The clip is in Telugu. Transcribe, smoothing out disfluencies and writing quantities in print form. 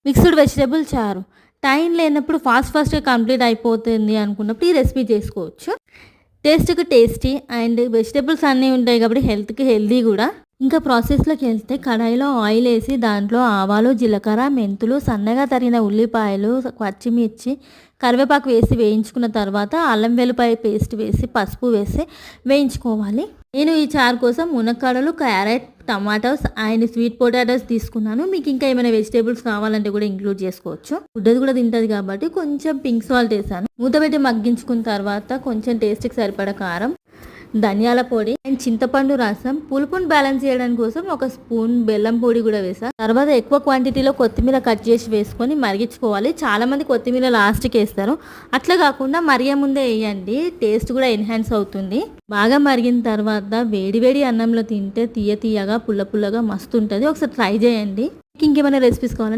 మిక్స్డ్ వెజిటబుల్ చారు. టైం లేనప్పుడు ఫాస్ట్‌గా కంప్లీట్ అయిపోతుంది అనుకున్నప్పుడు ఈ రెసిపీ చేసుకోవచ్చు. టేస్ట్‌కి టేస్టీ అండ్ వెజిటబుల్స్ అన్నీ ఉంటాయి కాబట్టి హెల్త్‌కి హెల్తీ గూడా. ఇంకా ప్రాసెస్‌లోకెళ్తే కడాయిలో ఆయిలేసి దాంట్లో ఆవాలు, జీలకర్ర, మెంతులు, సన్నగా తరిగిన ఉల్లిపాయలు, పచ్చిమిర్చి, కరివేపాకు వేసి వేయించుకున్న తర్వాత అల్లం వెల్లుల్లిపాయ పేస్ట్ వేసి, పసుపు వేసి వేయించుకోవాలి. నేను ఈ చారు కోసం మునక్కాడలు, carrot, tomatoes and sweet potatoes తీసుకున్నాను. మీకు ఇంకా ఏమైనా వెజిటేబుల్స్ కావాలంటే కూడా ఇంక్లూడ్ చేసుకోవచ్చు. గుడ్డది కూడా తింటది కాబట్టి కొంచెం పింక్ సాల్ట్ వేసాను. మూత పెట్టి మగ్గించుకున్న తర్వాత కొంచెం టేస్ట్‌కి సరిపడా కారం, ధనియాల పొడి అండ్ చింతపండు రసం, పులుపుని బ్యాలెన్స్ చేయడానికి కోసం ఒక స్పూన్ బెల్లం పొడి కూడా వేసా. తర్వాత ఎక్కువ క్వాంటిటీలో కొత్తిమీర కట్ చేసి వేసుకొని మరిగించుకోవాలి. చాలా మంది కొత్తిమీర లాస్ట్కి వేస్తారు. అట్లా కాకుండా మరిగే ముందే వేయండి, టేస్ట్ కూడా ఎన్హాన్స్ అవుతుంది. బాగా మరిగిన తర్వాత వేడి వేడి అన్నంలో తింటే తీయగా పుల్లగా మస్తు ఉంటుంది. ఒకసారి ట్రై చేయండి. ఇంకేమైనా రెసిపీస్ కావాలంటే